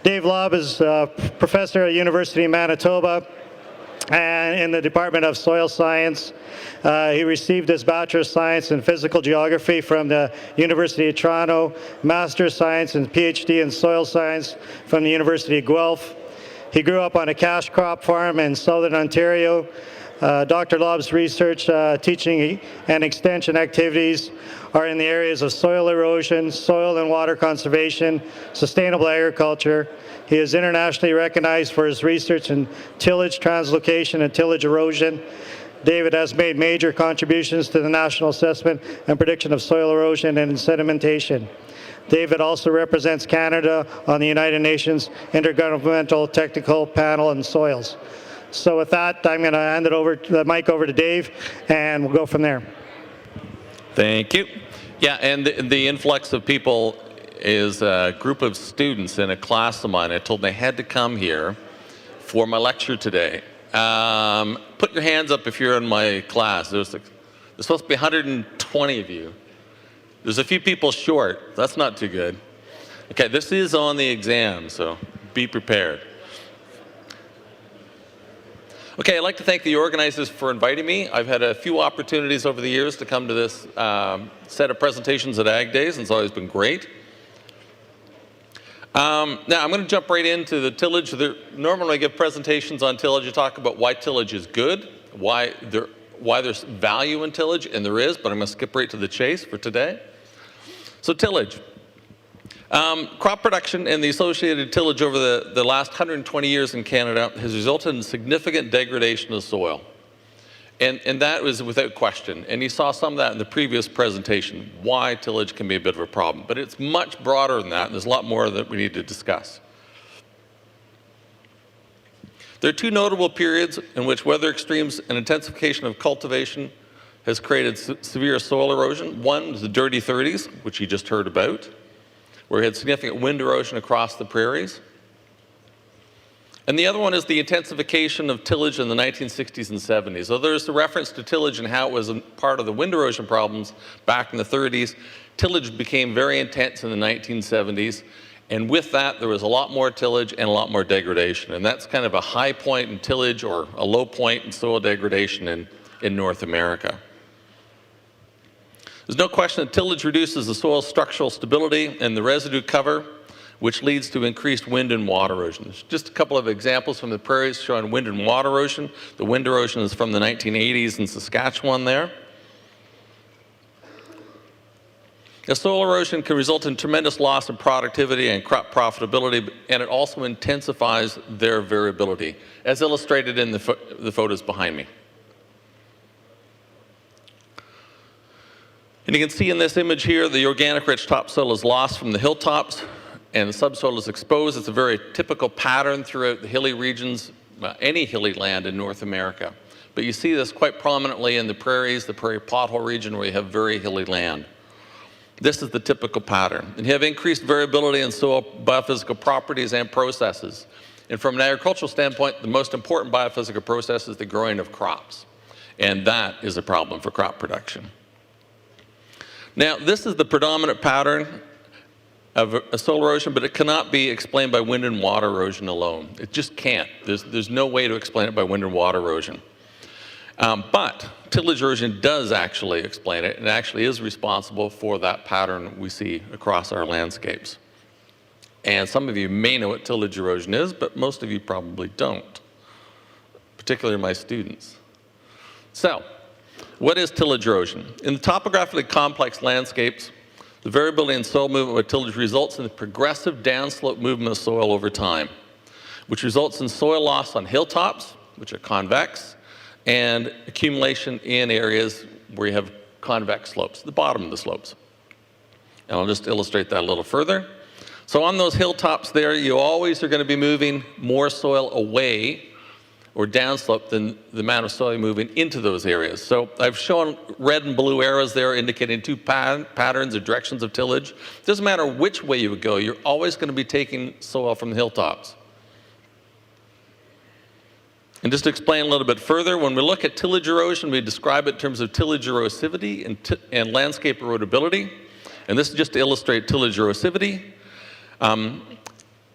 Dave Lobb is a professor at University of Manitoba and in the Department of Soil Science. He received his Bachelor of Science in Physical Geography from the University of Toronto, Master of Science and PhD in Soil Science from the University of Guelph. He grew up on a cash crop farm in southern Ontario. Dr. Lobb's research, teaching and extension activities are in the areas of soil erosion, soil and water conservation, sustainable agriculture. He is internationally recognized for his research in tillage translocation and tillage erosion. David has made major contributions to the national assessment and prediction of soil erosion and sedimentation. David also represents Canada on the United Nations Intergovernmental Technical Panel on Soils. So with that, I'm going to hand the mic over to Dave, and we'll go from there. Thank you. Yeah, and the influx of people is a group of students in a class of mine. I told them they had to come here for my lecture today. Put your hands up if you're in my class. There's supposed to be 120 of you. There's a few people short. That's not too good. Okay, this is on the exam, so be prepared. Okay, I'd like to thank the organizers for inviting me. I've had a few opportunities over the years to come to this set of presentations at Ag Days, and it's always been great. Now, I'm going to jump right into the tillage. Normally I give presentations on tillage. I talk about why tillage is good, why there's value in tillage, and there is, but I'm going to skip right to the chase for today. So tillage. Crop production and the associated tillage over the last 120 years in Canada has resulted in significant degradation of soil. And that was without question. And you saw some of that in the previous presentation, why tillage can be a bit of a problem. But it's much broader than that, and there's a lot more that we need to discuss. There are two notable periods in which weather extremes and intensification of cultivation has created severe soil erosion. One is the dirty 30s, which you just heard about, where we had significant wind erosion across the prairies. And the other one is the intensification of tillage in the 1960s and 70s. So there's a reference to tillage and how it was a part of the wind erosion problems back in the 30s. Tillage became very intense in the 1970s. And with that, there was a lot more tillage and a lot more degradation. And that's kind of a high point in tillage or a low point in soil degradation in North America. There's no question that tillage reduces the soil's structural stability and the residue cover, which leads to increased wind and water erosion. There's just a couple of examples from the prairies showing wind and water erosion. The wind erosion is from the 1980s in Saskatchewan there. The soil erosion can result in tremendous loss of productivity and crop profitability, and it also intensifies their variability, as illustrated in the photos behind me. And you can see in this image here, the organic rich topsoil is lost from the hilltops and the subsoil is exposed. It's a very typical pattern throughout the hilly regions, any hilly land in North America. But you see this quite prominently in the prairies, the prairie pothole region where you have very hilly land. This is the typical pattern. And you have increased variability in soil biophysical properties and processes. And from an agricultural standpoint, the most important biophysical process is the growing of crops. And that is a problem for crop production. Now, this is the predominant pattern of soil erosion, but it cannot be explained by wind and water erosion alone. It just can't. There's no way to explain it by wind and water erosion. But tillage erosion does actually explain it, and actually is responsible for that pattern we see across our landscapes. And some of you may know what tillage erosion is, but most of you probably don't, particularly my students. So, what is tillage erosion? In the topographically complex landscapes, the variability in soil movement with tillage results in the progressive downslope movement of soil over time, which results in soil loss on hilltops, which are convex, and accumulation in areas where you have convex slopes, the bottom of the slopes. And I'll just illustrate that a little further. So on those hilltops there, you always are going to be moving more soil away or downslope than the amount of soil moving into those areas. So I've shown red and blue arrows there indicating two patterns or directions of tillage. It doesn't matter which way you would go, you're always going to be taking soil from the hilltops. And just to explain a little bit further, when we look at tillage erosion, we describe it in terms of tillage erosivity and landscape erodibility. And this is just to illustrate tillage erosivity.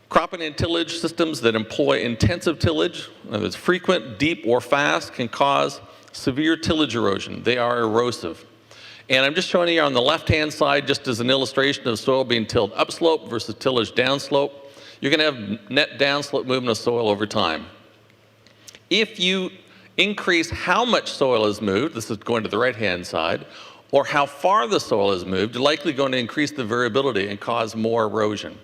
Cropping and tillage systems that employ intensive tillage, in other words, frequent, deep, or fast, can cause severe tillage erosion. They are erosive. And I'm just showing you on the left-hand side, just as an illustration of soil being tilled upslope versus tillage downslope. You're going to have net downslope movement of soil over time. If you increase how much soil is moved, this is going to the right-hand side, or how far the soil is moved, you're likely going to increase the variability and cause more erosion.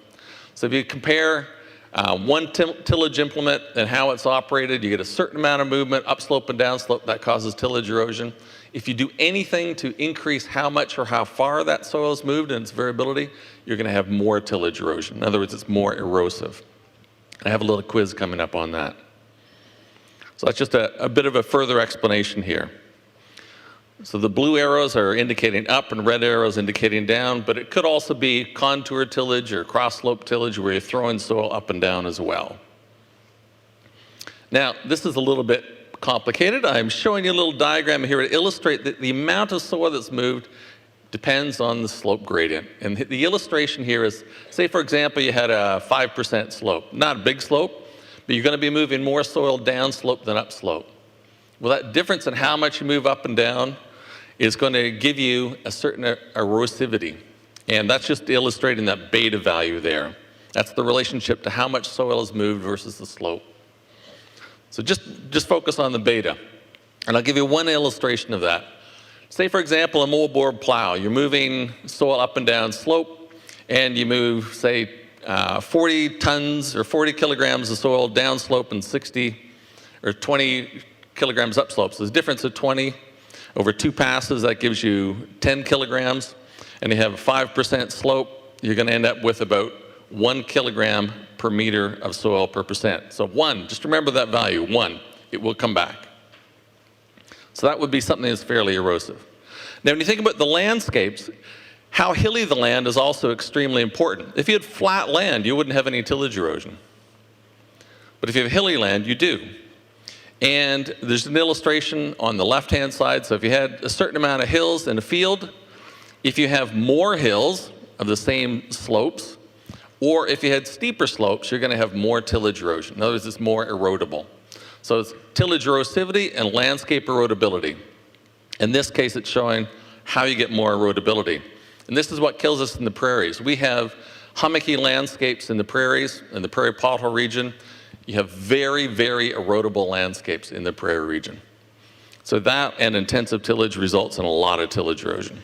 So if you compare one tillage implement and how it's operated, you get a certain amount of movement, upslope and downslope, that causes tillage erosion. If you do anything to increase how much or how far that soil is moved and its variability, you're going to have more tillage erosion. In other words, it's more erosive. I have a little quiz coming up on that. So that's just a bit of a further explanation here. So the blue arrows are indicating up and red arrows indicating down, but it could also be contour tillage or cross-slope tillage where you're throwing soil up and down as well. Now, this is a little bit complicated. I'm showing you a little diagram here to illustrate that the amount of soil that's moved depends on the slope gradient. And the illustration here is, say for example, you had a 5% slope. Not a big slope, but you're going to be moving more soil downslope than upslope. Well, that difference in how much you move up and down is going to give you a certain erosivity. And that's just illustrating that beta value there. That's the relationship to how much soil is moved versus the slope. So just focus on the beta. And I'll give you one illustration of that. Say, for example, a moldboard plow. You're moving soil up and down slope, and you move, say, 40 tons or 40 kilograms of soil downslope and 60 or 20 kilograms upslope. So there's a difference of 20 over 2 passes. That gives you 10 kilograms. And you have a 5% slope. You're going to end up with about 1 kilogram per meter of soil per percent. So 1, just remember that value, 1. It will come back. So that would be something that's fairly erosive. Now, when you think about the landscapes, how hilly the land is also extremely important. If you had flat land, you wouldn't have any tillage erosion. But if you have hilly land, you do. And there's an illustration on the left-hand side. So if you had a certain amount of hills in a field, if you have more hills of the same slopes, or if you had steeper slopes, you're going to have more tillage erosion. In other words, it's more erodible. So it's tillage erosivity and landscape erodibility. In this case, it's showing how you get more erodibility. And this is what kills us in the prairies. We have hummocky landscapes in the prairies, in the prairie pothole region. You have very, very erodible landscapes in the prairie region. So that and intensive tillage results in a lot of tillage erosion.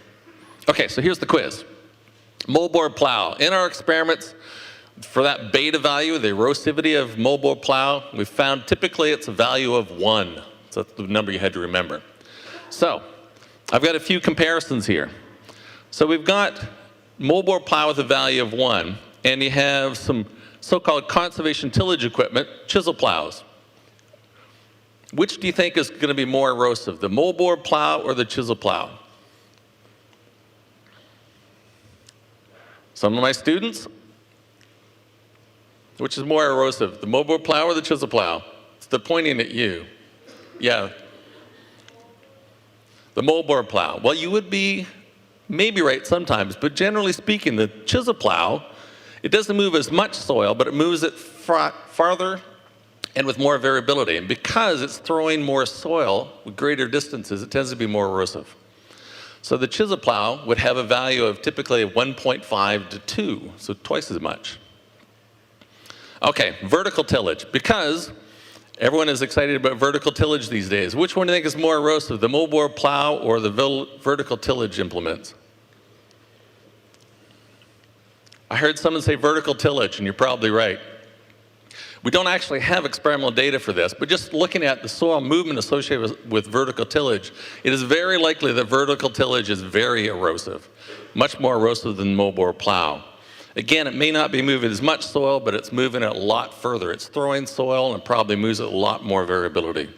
Okay, so here's the quiz. Moldboard plow. In our experiments, for that beta value, the erosivity of moldboard plow, we found typically it's a value of 1. So that's the number you had to remember. So I've got a few comparisons here. So we've got moldboard plow with a value of 1, and you have some so-called conservation tillage equipment, chisel plows. Which do you think is going to be more erosive, the moldboard plow or the chisel plow? Some of my students, which is more erosive, the moldboard plow or the chisel plow? They're pointing at you. Yeah. The moldboard plow. Well, you would be maybe right sometimes, but generally speaking, the chisel plow, it doesn't move as much soil, but it moves it farther and with more variability. And because it's throwing more soil with greater distances, it tends to be more erosive. So the chisel plow would have a value of typically 1.5 to 2, so twice as much. Okay, vertical tillage. Because everyone is excited about vertical tillage these days, which one do you think is more erosive, the moldboard plow or the vertical tillage implements? I heard someone say vertical tillage, and you're probably right. We don't actually have experimental data for this, but just looking at the soil movement associated with vertical tillage, it is very likely that vertical tillage is very erosive, much more erosive than moldboard plow. Again, it may not be moving as much soil, but it's moving it a lot further. It's throwing soil and probably moves it a lot more variability.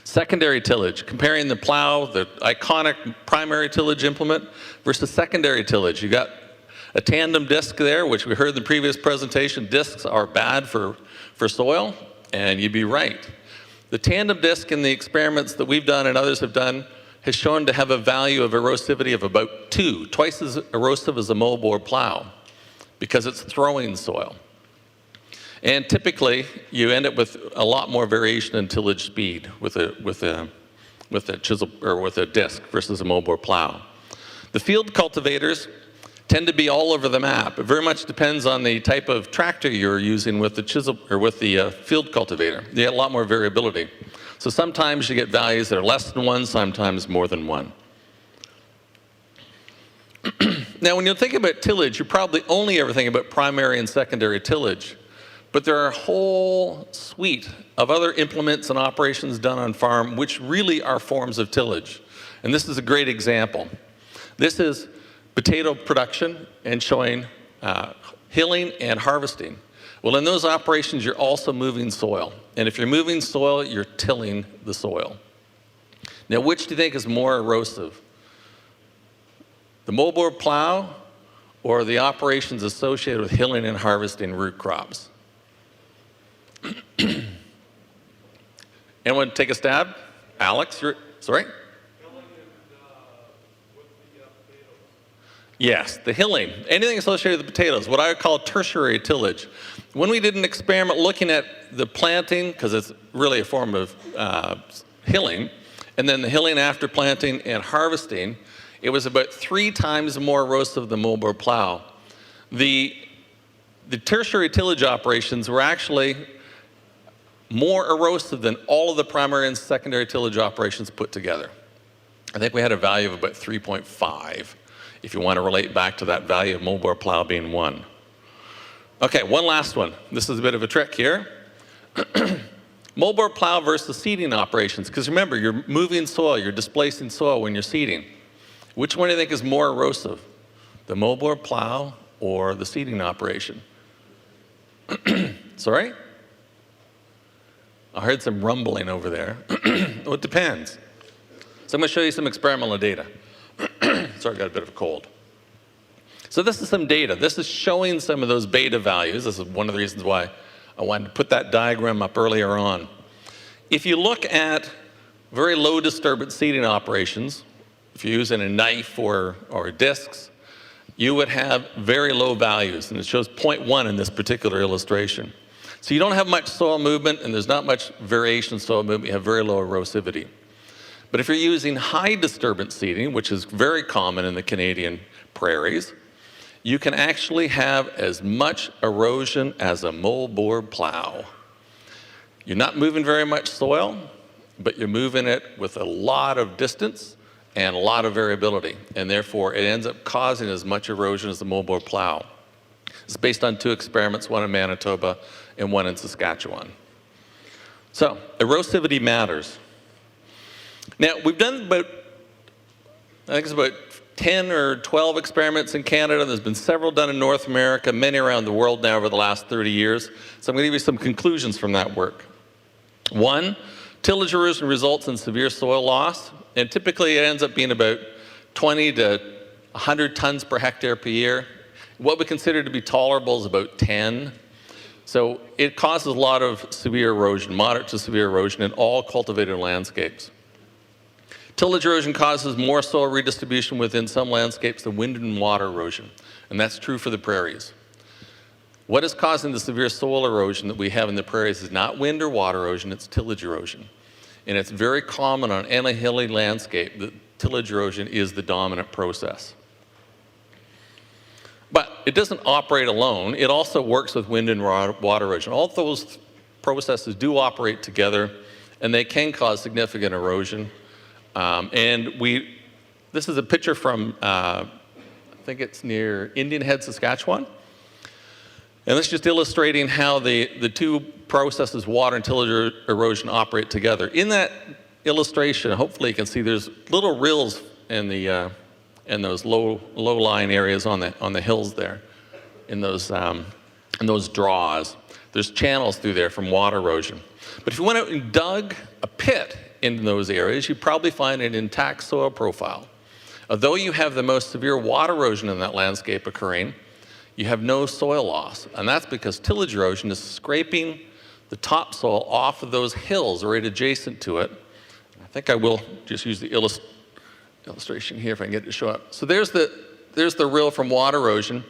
Secondary tillage, comparing the plow, the iconic primary tillage implement, versus secondary tillage. You got a tandem disc there, which we heard in the previous presentation. Discs are bad for soil, and you'd be right. The tandem disc in the experiments that we've done and others have done has shown to have a value of erosivity of about 2, twice as erosive as a moldboard plow. because it's throwing soil. And typically, you end up with a lot more variation in tillage speed with a chisel or with a disc versus a moldboard plow. The field cultivators tend to be all over the map. It very much depends on the type of tractor you're using with the chisel or with the field cultivator. You get a lot more variability. So sometimes you get values that are less than 1, sometimes more than 1. Now, when you think about tillage, you probably only ever think about primary and secondary tillage. But there are a whole suite of other implements and operations done on farm which really are forms of tillage. And this is a great example. This is potato production and showing hilling and harvesting. Well, in those operations, you're also moving soil. And if you're moving soil, you're tilling the soil. Now, which do you think is more erosive? The moldboard plow or the operations associated with hilling and harvesting root crops? Anyone take a stab? Alex, you're, sorry? Yes, the hilling, anything associated with the potatoes, what I would call tertiary tillage. When we did an experiment looking at the planting, because it's really a form of hilling, and then the hilling after planting and harvesting, it was about 3 times more erosive than moldboard plow. The tertiary tillage operations were actually more erosive than all of the primary and secondary tillage operations put together. I think we had a value of about 3.5, if you want to relate back to that value of moldboard plow being 1. Okay, one last one. This is a bit of a trick here. Moldboard plow versus seeding operations, because remember, you're moving soil, you're displacing soil when you're seeding. Which one do you think is more erosive? The moldboard plow or the seeding operation? Sorry? I heard some rumbling over there. Well, it depends. So I'm going to show you some experimental data. Sorry, I got a bit of a cold. So this is some data. This is showing some of those beta values. This is one of the reasons why I wanted to put that diagram up earlier on. If you look at very low disturbance seeding operations, if you're using a knife or discs, you would have very low values, and it shows 0.1 in this particular illustration. So you don't have much soil movement, and there's not much variation in soil movement. You have very low erosivity. But if you're using high disturbance seeding, which is very common in the Canadian prairies, you can actually have as much erosion as a moldboard plow. You're not moving very much soil, but you're moving it with a lot of distance and a lot of variability, and therefore it ends up causing as much erosion as the moldboard plow. It's based on 2 experiments, one in Manitoba and one in Saskatchewan. So, erosivity matters. Now, we've done about, I think it's about 10 or 12 experiments in Canada. There's been several done in North America, many around the world now over the last 30 years. So I'm going to give you some conclusions from that work. 1, tillage erosion results in severe soil loss, and typically it ends up being about 20 to 100 tons per hectare per year. What we consider to be tolerable is about 10. So it causes a lot of severe erosion, moderate to severe erosion in all cultivated landscapes. Tillage erosion causes more soil redistribution within some landscapes than wind and water erosion, and that's true for the prairies. What is causing the severe soil erosion that we have in the prairies is not wind or water erosion, it's tillage erosion. And it's very common on any hilly landscape that tillage erosion is the dominant process. But it doesn't operate alone. It also works with wind and water erosion. All of those processes do operate together, and they can cause significant erosion. This is a picture from, I think it's near Indian Head, Saskatchewan. And this is just illustrating how the 2 processes, water and tillage erosion, operate together. In that illustration, hopefully you can see there's little rills in those low-lying areas on the hills there, in those draws. There's channels through there from water erosion. But if you went out and dug a pit in those areas, you'd probably find an intact soil profile. Although you have the most severe water erosion in that landscape occurring, you have no soil loss. And that's because tillage erosion is scraping the topsoil off of those hills right adjacent to it. I think I will just use the illustration here if I can get it to show up. So there's the rill from water erosion.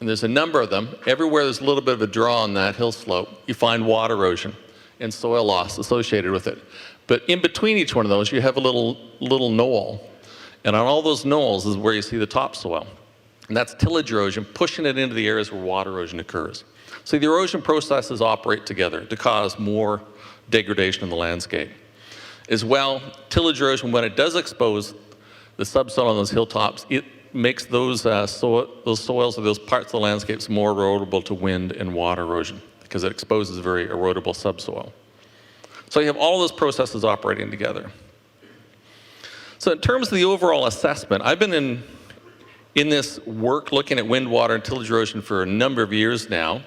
and there's a number of them. Everywhere there's a little bit of a draw on that hill slope, you find water erosion and soil loss associated with it. But in between each one of those, you have a little knoll. And on all those knolls is where you see the topsoil. And that's tillage erosion, pushing it into the areas where water erosion occurs. So the erosion processes operate together to cause more degradation in the landscape. As well, tillage erosion, when it does expose the subsoil on those hilltops, it makes those soils or those parts of the landscapes more erodible to wind and water erosion because it exposes very erodible subsoil. So you have all those processes operating together. So in terms of the overall assessment, I've been in this work looking at wind, water, and tillage erosion for a number of years now.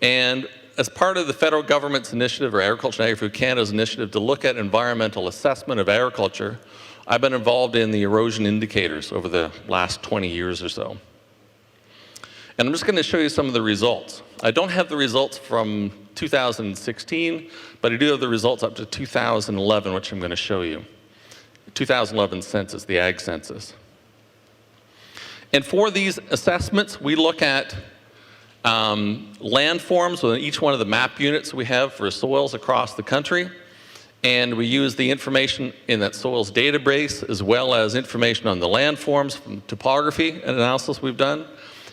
And as part of the federal government's initiative, or Agriculture and Agri-Food Canada's initiative to look at environmental assessment of agriculture, I've been involved in the erosion indicators over the last 20 years or so. And I'm just going to show you some of the results. I don't have the results from 2016, but I do have the results up to 2011, which I'm going to show you. 2011 census, the ag census. And for these assessments, we look at landforms within each one of the map units we have for soils across the country. And we use the information in that soils database as well as information on the landforms from topography analysis we've done.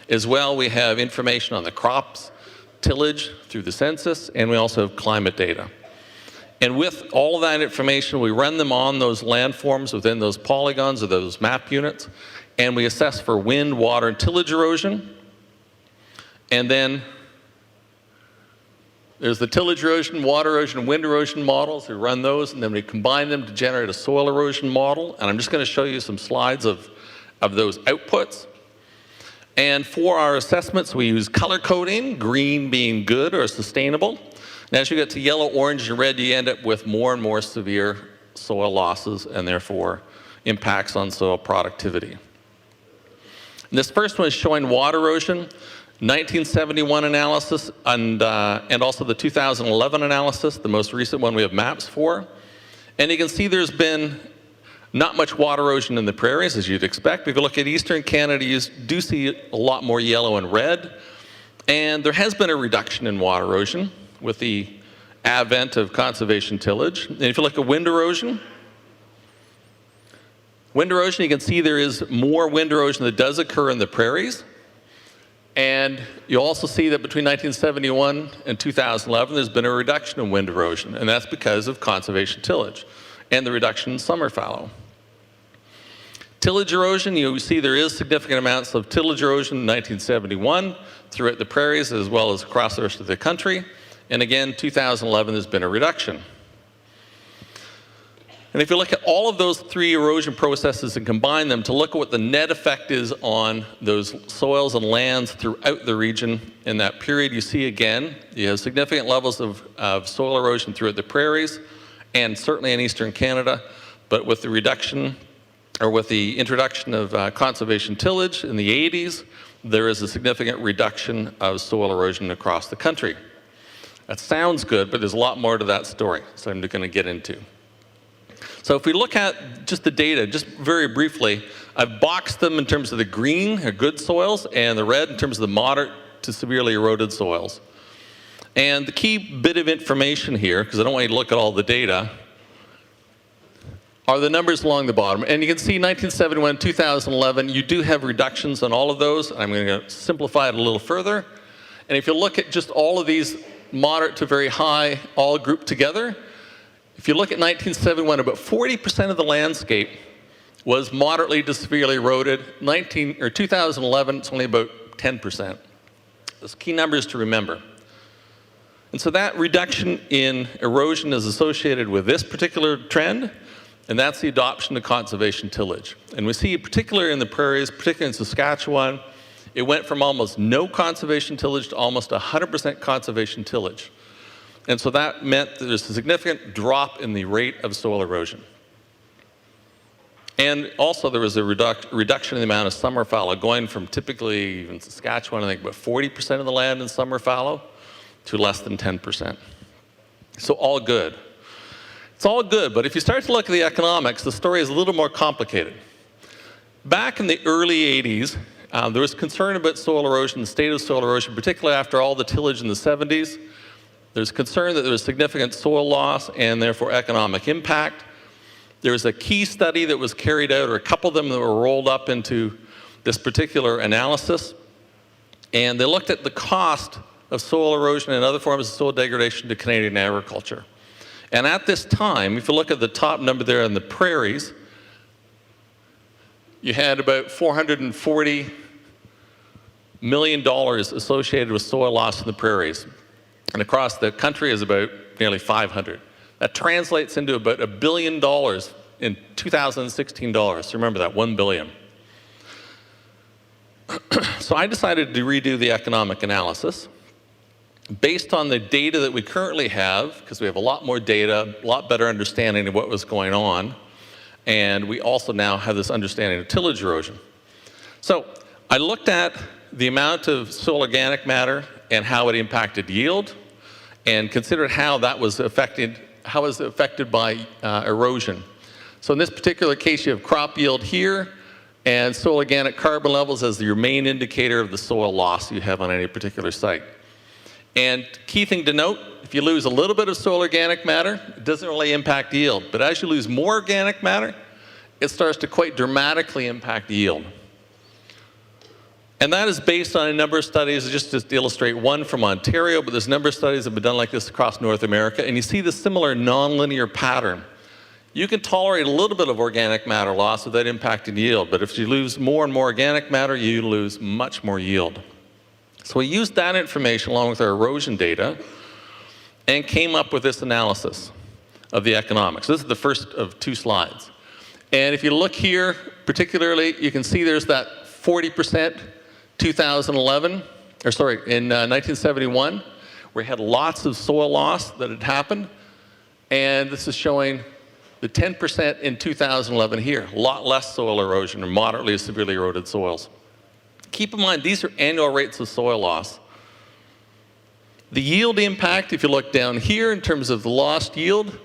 As well, we have information on the crops, tillage through the census, and we also have climate data. And with all of that information, we run them on those landforms within those polygons or those map units, and we assess for wind, water, and tillage erosion. And then there's the tillage erosion, water erosion, and wind erosion models. We run those, and then we combine them to generate a soil erosion model. And I'm just going to show you some slides of those outputs. And for our assessments, we use color coding, green being good or sustainable. And as you get to yellow, orange, and red, you end up with more and more severe soil losses and therefore impacts on soil productivity. And this first one is showing water erosion, 1971 analysis, and also the 2011 analysis, the most recent one we have maps for. And you can see there's been not much water erosion in the prairies, as you'd expect. If you look at eastern Canada, you do see a lot more yellow and red. And there has been a reduction in water erosion with the advent of conservation tillage. And if you look at wind erosion, you can see there is more wind erosion that does occur in the prairies. And you also see that between 1971 and 2011, there's been a reduction in wind erosion, and that's because of conservation tillage and the reduction in summer fallow. Tillage erosion, you see there is significant amounts of tillage erosion in 1971 throughout the prairies as well as across the rest of the country. And again, 2011, there's been a reduction. And if you look at all of those three erosion processes and combine them to look at what the net effect is on those soils and lands throughout the region in that period, you see again, you have significant levels of soil erosion throughout the prairies and certainly in eastern Canada, but with the reduction or with the introduction of conservation tillage in the 80s, there is a significant reduction of soil erosion across the country. That sounds good, but there's a lot more to that story, so I'm going to get into. So if we look at just the data, just very briefly, I've boxed them in terms of the green, or good soils, and the red in terms of the moderate to severely eroded soils. And the key bit of information here, because I don't want you to look at all the data, are the numbers along the bottom. And you can see 1971, 2011, you do have reductions on all of those. I'm going to simplify it a little further. And if you look at just all of these moderate to very high, all grouped together, if you look at 1971, about 40% of the landscape was moderately to severely eroded. 2011, it's only about 10%. Those key numbers to remember. And so that reduction in erosion is associated with this particular trend, and that's the adoption of conservation tillage. And we see, particularly in the prairies, particularly in Saskatchewan, it went from almost no conservation tillage to almost 100% conservation tillage. And so that meant that there's a significant drop in the rate of soil erosion. And also there was a reduction in the amount of summer fallow, going from typically, even Saskatchewan, I think about 40% of the land in summer fallow to less than 10%. So all good. It's all good, but if you start to look at the economics, the story is a little more complicated. Back in the early 80s, There was concern about soil erosion, the state of soil erosion, particularly after all the tillage in the 70s. There's concern that there was significant soil loss and therefore economic impact. There was a key study that was carried out, or a couple of them that were rolled up into this particular analysis. And they looked at the cost of soil erosion and other forms of soil degradation to Canadian agriculture. And at this time, if you look at the top number there in the prairies, you had about $440 million associated with soil loss in the prairies. And across the country is about nearly 500. That translates into about $1 billion in 2016 dollars. So remember that, 1 billion. So I decided to redo the economic analysis based on the data that we currently have, because we have a lot more data, a lot better understanding of what was going on, and we also now have this understanding of tillage erosion. So I looked at the amount of soil organic matter and how it impacted yield, and considered how that was affected, how it was affected by erosion. So in this particular case, you have crop yield here, and soil organic carbon levels as your main indicator of the soil loss you have on any particular site. And key thing to note, if you lose a little bit of soil organic matter, it doesn't really impact yield. But as you lose more organic matter, it starts to quite dramatically impact yield. And that is based on a number of studies, just to illustrate one from Ontario, but there's a number of studies that have been done like this across North America, and you see the similar nonlinear pattern. You can tolerate a little bit of organic matter loss without impacting yield, but if you lose more and more organic matter, you lose much more yield. So we used that information along with our erosion data and came up with this analysis of the economics. This is the first of 2 slides. And if you look here, particularly, you can see there's that 40% 2011, or sorry, in 1971, where we had lots of soil loss that had happened. And this is showing the 10% in 2011 here, a lot less soil erosion or moderately severely eroded soils. Keep in mind, these are annual rates of soil loss. The yield impact, if you look down here in terms of the lost yield,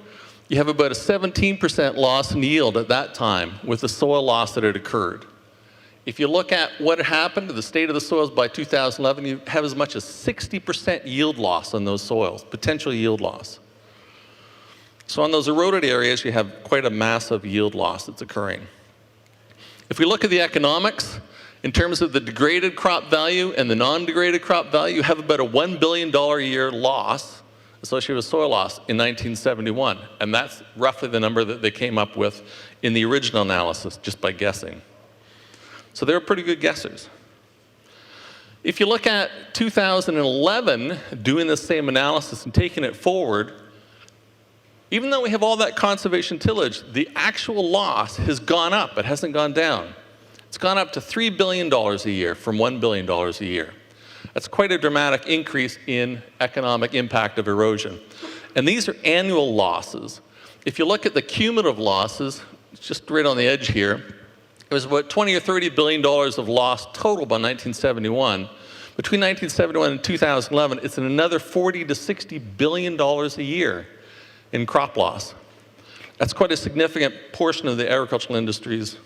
you have about a 17% loss in yield at that time with the soil loss that had occurred. If you look at what happened to the state of the soils by 2011, you have as much as 60% yield loss on those soils, potential yield loss. So on those eroded areas, you have quite a massive yield loss that's occurring. If we look at the economics, in terms of the degraded crop value and the non-degraded crop value, you have about a $1 billion a year loss associated with soil loss in 1971. And that's roughly the number that they came up with in the original analysis, just by guessing. So they were pretty good guessers. If you look at 2011, doing the same analysis and taking it forward, even though we have all that conservation tillage, the actual loss has gone up. It hasn't gone down. It's gone up to $3 billion a year from $1 billion a year. That's quite a dramatic increase in economic impact of erosion. And these are annual losses. If you look at the cumulative losses, it's just right on the edge here, it was about $20 or $30 billion of loss total by 1971. Between 1971 and 2011, it's another $40 to $60 billion a year in crop loss. That's quite a significant portion of the agricultural industry's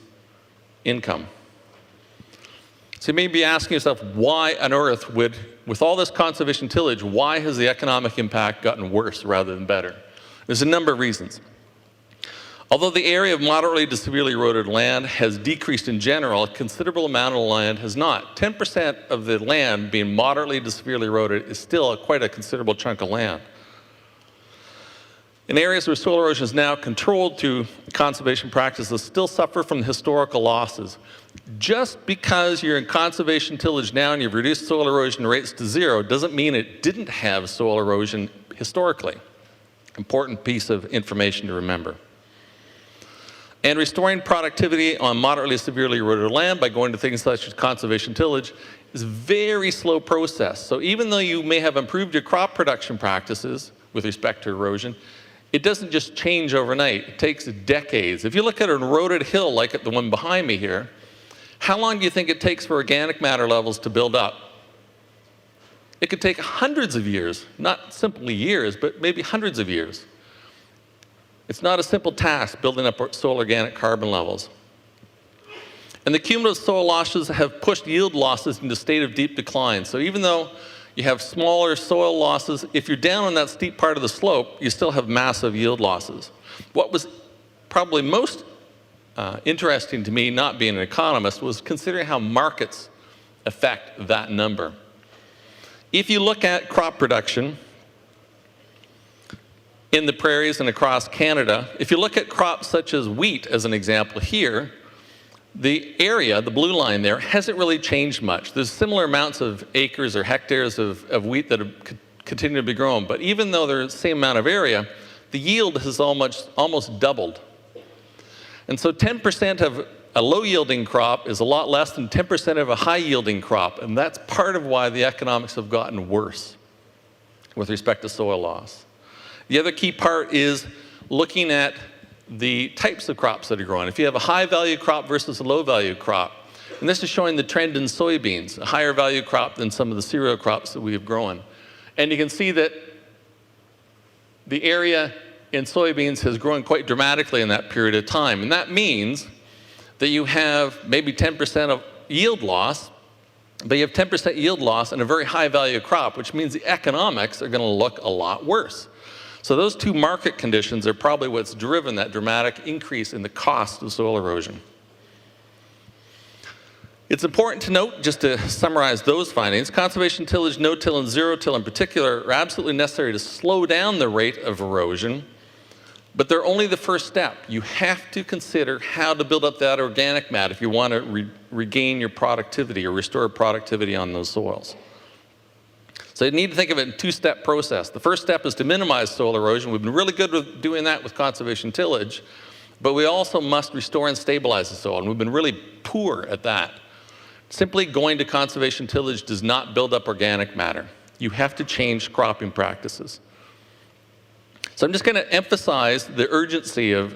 income. So you may be asking yourself, why on earth would, with all this conservation tillage, why has the economic impact gotten worse rather than better? There's a number of reasons. Although the area of moderately to severely eroded land has decreased in general, a considerable amount of land has not. 10% of the land being moderately to severely eroded is still quite a considerable chunk of land. In areas where soil erosion is now controlled through conservation practices, still suffer from historical losses. Just because you're in conservation tillage now and you've reduced soil erosion rates to 0 doesn't mean it didn't have soil erosion historically. Important piece of information to remember. And restoring productivity on moderately severely eroded land by going to things such as conservation tillage is a very slow process. So even though you may have improved your crop production practices with respect to erosion, it doesn't just change overnight. It takes decades. If you look at an eroded hill like the one behind me here, how long do you think it takes for organic matter levels to build up? It could take hundreds of years, not simply years, but maybe hundreds of years. It's not a simple task building up soil organic carbon levels. And the cumulative soil losses have pushed yield losses into a state of deep decline. So even though you have smaller soil losses, if you're down on that steep part of the slope, you still have massive yield losses. What was probably most interesting to me, not being an economist, was considering how markets affect that number. If you look at crop production in the prairies and across Canada, if you look at crops such as wheat as an example here, the area, the blue line there, hasn't really changed much. There's similar amounts of acres or hectares of wheat that have continued to be grown, but even though they're the same amount of area, the yield has almost doubled. And so 10% of a low-yielding crop is a lot less than 10% of a high-yielding crop, and that's part of why the economics have gotten worse with respect to soil loss. The other key part is looking at the types of crops that are growing. If you have a high-value crop versus a low-value crop, and this is showing the trend in soybeans, a higher value crop than some of the cereal crops that we have grown. And you can see that the area in soybeans has grown quite dramatically in that period of time. And that means that you have maybe 10% of yield loss, but you have 10% yield loss in a very high-value crop, which means the economics are going to look a lot worse. So those two market conditions are probably what's driven that dramatic increase in the cost of soil erosion. It's important to note, just to summarize those findings, conservation tillage, no-till, and zero-till in particular are absolutely necessary to slow down the rate of erosion, but they're only the first step. You have to consider how to build up that organic matter if you want to regain your productivity or restore productivity on those soils. So you need to think of it in a two-step process. The first step is to minimize soil erosion. We've been really good with doing that with conservation tillage, but we also must restore and stabilize the soil, and we've been really poor at that. Simply going to conservation tillage does not build up organic matter. You have to change cropping practices. So I'm just going to emphasize the urgency of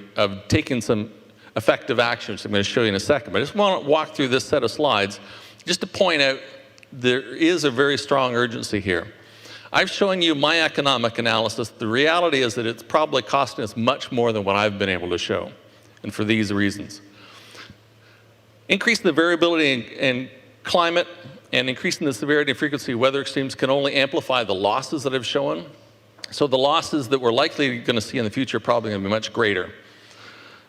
taking some effective action, which I'm going to show you in a second. But I just want to walk through this set of slides just to point out there is a very strong urgency here. I've shown you my economic analysis. The reality is that it's probably costing us much more than what I've been able to show, and for these reasons. Increasing the variability in climate and increasing the severity and frequency of weather extremes can only amplify the losses that I've shown. So the losses that we're likely going to see in the future are probably going to be much greater.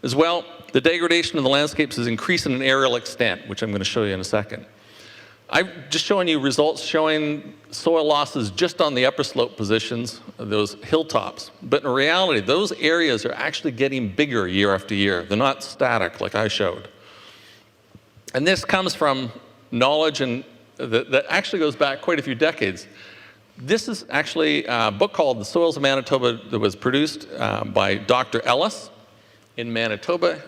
As well, the degradation of the landscapes is increasing in aerial extent, which I'm going to show you in a second. I've just shown you results showing soil losses just on the upper slope positions, those hilltops. But in reality, those areas are actually getting bigger year after year. They're not static like I showed. And this comes from knowledge that actually goes back quite a few decades. This is actually a book called The Soils of Manitoba that was produced by Dr. Ellis in Manitoba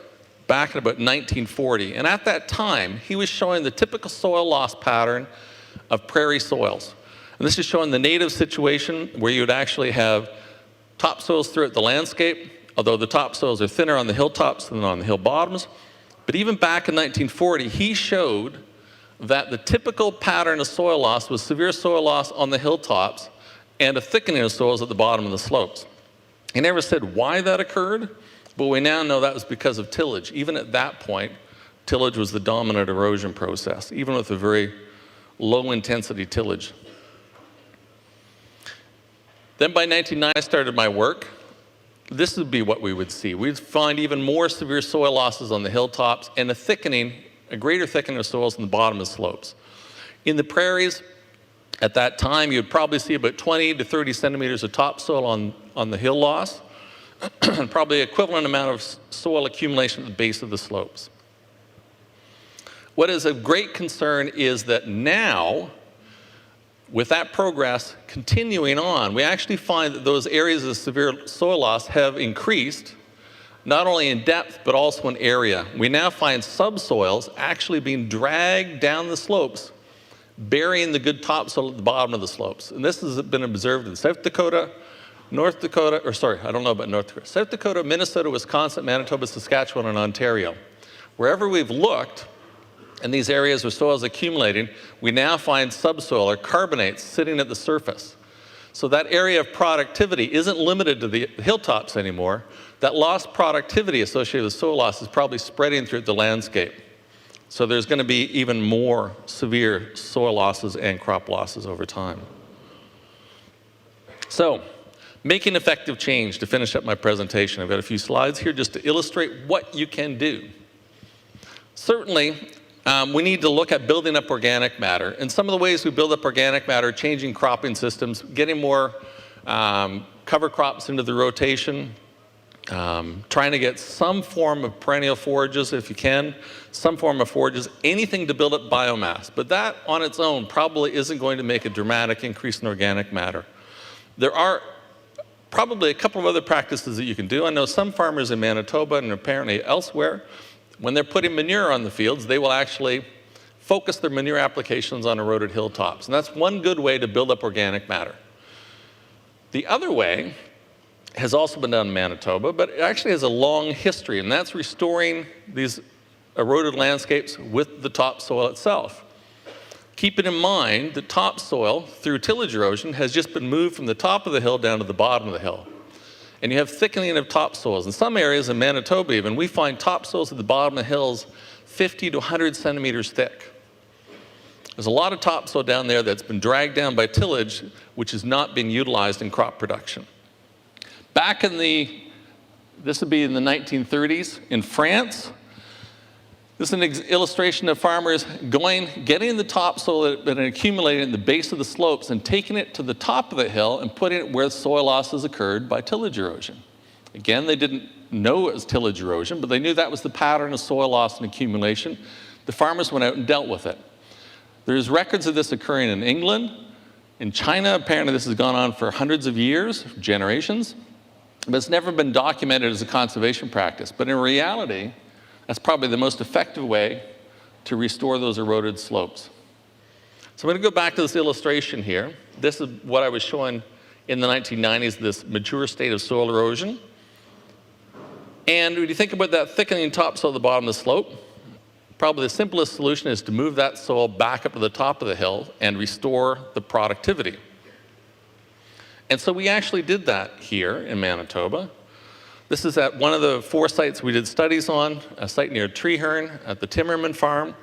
back in about 1940. And at that time, he was showing the typical soil loss pattern of prairie soils. And this is showing the native situation where you would actually have topsoils throughout the landscape, although the topsoils are thinner on the hilltops than on the hill bottoms. But even back in 1940, he showed that the typical pattern of soil loss was severe soil loss on the hilltops and a thickening of soils at the bottom of the slopes. He never said why that occurred, but we now know that was because of tillage. Even at that point, tillage was the dominant erosion process, even with a very low-intensity tillage. Then by 1990, I started my work. This would be what we would see. We'd find even more severe soil losses on the hilltops and a greater thickening of soils in the bottom of the slopes. In the prairies, at that time, you'd probably see about 20 to 30 centimeters of topsoil on the hill loss, and probably equivalent amount of soil accumulation at the base of the slopes. What is of great concern is that now, with that progress continuing on, we actually find that those areas of severe soil loss have increased, not only in depth, but also in area. We now find subsoils actually being dragged down the slopes, burying the good topsoil at the bottom of the slopes. And this has been observed in South Dakota, North Dakota, I don't know about North Dakota, South Dakota, Minnesota, Wisconsin, Manitoba, Saskatchewan, and Ontario. Wherever we've looked in these areas where soil is accumulating, we now find subsoil or carbonates sitting at the surface. So that area of productivity isn't limited to the hilltops anymore. That lost productivity associated with soil loss is probably spreading through the landscape. So there's going to be even more severe soil losses and crop losses over time. So, making effective change, to finish up my presentation. I've got a few slides here just to illustrate what you can do. Certainly, we need to look at building up organic matter. And some of the ways we build up organic matter, changing cropping systems, getting more cover crops into the rotation, trying to get some form of perennial forages if you can, some form of forages, anything to build up biomass. But that on its own probably isn't going to make a dramatic increase in organic matter. There are probably a couple of other practices that you can do. I know some farmers in Manitoba and apparently elsewhere, when they're putting manure on the fields, they will actually focus their manure applications on eroded hilltops. And that's one good way to build up organic matter. The other way has also been done in Manitoba, but it actually has a long history, and that's restoring these eroded landscapes with the topsoil itself. Keeping in mind that topsoil, through tillage erosion, has just been moved from the top of the hill down to the bottom of the hill. And you have thickening of topsoils. In some areas in Manitoba even, we find topsoils at the bottom of the hills 50 to 100 centimeters thick. There's a lot of topsoil down there that's been dragged down by tillage, which is not being utilized in crop production. Back in this would be in the 1930s, in France, this is an illustration of farmers getting the topsoil that had accumulated in the base of the slopes and taking it to the top of the hill and putting it where soil losses occurred by tillage erosion. Again, they didn't know it was tillage erosion, but they knew that was the pattern of soil loss and accumulation. The farmers went out and dealt with it. There's records of this occurring in England. In China, apparently this has gone on for hundreds of years, generations, but it's never been documented as a conservation practice. But in reality, that's probably the most effective way to restore those eroded slopes. So I'm going to go back to this illustration here. This is what I was showing in the 1990s, this mature state of soil erosion. And when you think about that thickening topsoil at the bottom of the slope, probably the simplest solution is to move that soil back up to the top of the hill and restore the productivity. And so we actually did that here in Manitoba. This is at one of the 4 sites we did studies on, a site near Treeherne at the Timmerman farm,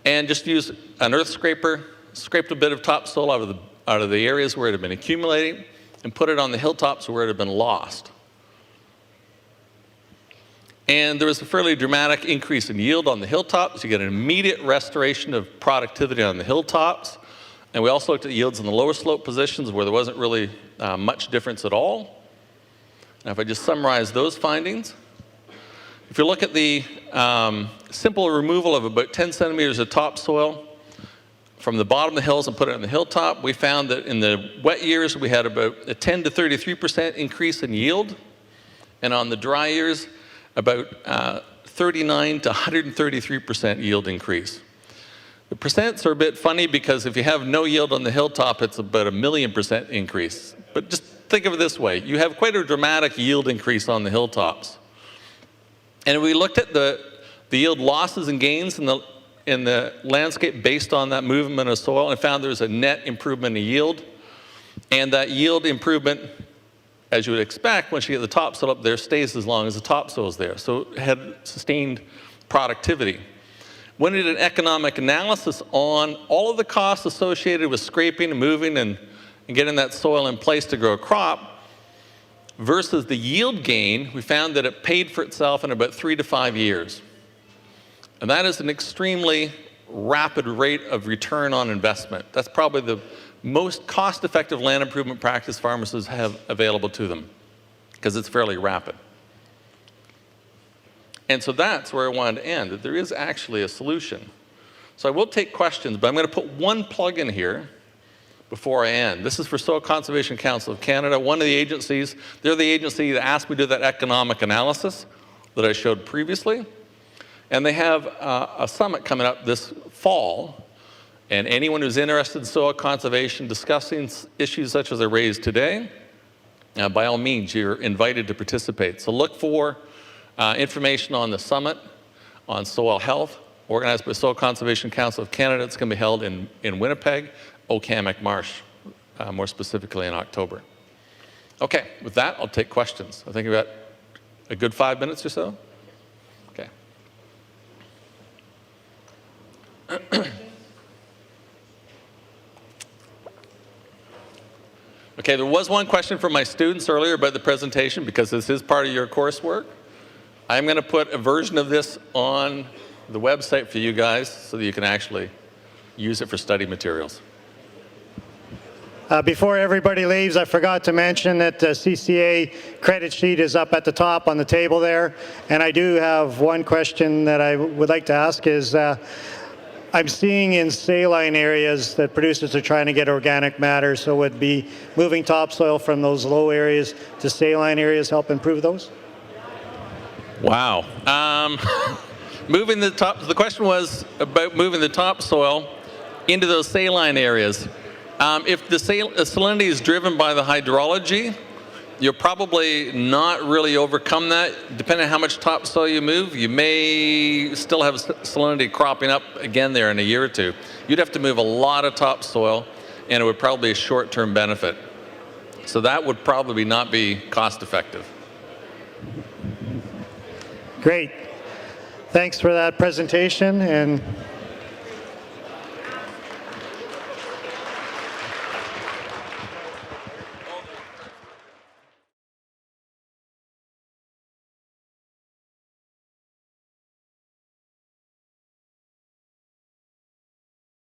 and just used an earth scraper, scraped a bit of topsoil out of the areas where it had been accumulating, and put it on the hilltops where it had been lost. And there was a fairly dramatic increase in yield on the hilltops. You get an immediate restoration of productivity on the hilltops. And we also looked at yields in the lower slope positions where there wasn't really much difference at all. Now, if I just summarize those findings, if you look at the simple removal of about 10 centimeters of topsoil from the bottom of the hills and put it on the hilltop, we found that in the wet years we had about a 10 to 33% increase in yield, and on the dry years, about 39 to 133% yield increase. The percents are a bit funny because if you have no yield on the hilltop, it's about 1,000,000% increase. But just think of it this way. You have quite a dramatic yield increase on the hilltops. And we looked at the yield losses and gains in the landscape based on that movement of soil and found there was a net improvement in yield. And that yield improvement, as you would expect, once you get the topsoil up there, stays as long as the topsoil is there. So it had sustained productivity. When we did an economic analysis on all of the costs associated with scraping and moving and getting that soil in place to grow a crop versus the yield gain, we found that it paid for itself in about 3 to 5 years. And that is an extremely rapid rate of return on investment. That's probably the most cost-effective land improvement practice farmers have available to them because it's fairly rapid. And so that's where I wanted to end, that there is actually a solution. So I will take questions, but I'm going to put one plug in here before I end. This is for Soil Conservation Council of Canada, one of the agencies. They're the agency that asked me to do that economic analysis that I showed previously. And they have a summit coming up this fall. And anyone who's interested in soil conservation, discussing issues such as I raised today, by all means, you're invited to participate. So look for information on the summit on soil health, organized by Soil Conservation Council of Canada. It's going to be held in Winnipeg, Okamic Marsh, more specifically in October. Okay, with that, I'll take questions. I think we've got a good 5 minutes or so. Okay. Okay, there was one question from my students earlier about the presentation because this is part of your coursework. I'm going to put a version of this on the website for you guys so that you can actually use it for study materials. Before everybody leaves, I forgot to mention that the CCA credit sheet is up at the top on the table there. And I do have one question that I would like to ask is, I'm seeing in saline areas that producers are trying to get organic matter, so would be moving topsoil from those low areas to saline areas help improve those? Wow. The question was about moving the topsoil into those saline areas. If the salinity is driven by the hydrology, you'll probably not really overcome that. Depending on how much topsoil you move, you may still have salinity cropping up again there in a year or two. You'd have to move a lot of topsoil, and it would probably be a short-term benefit. So that would probably not be cost-effective. Great. Thanks for that presentation. And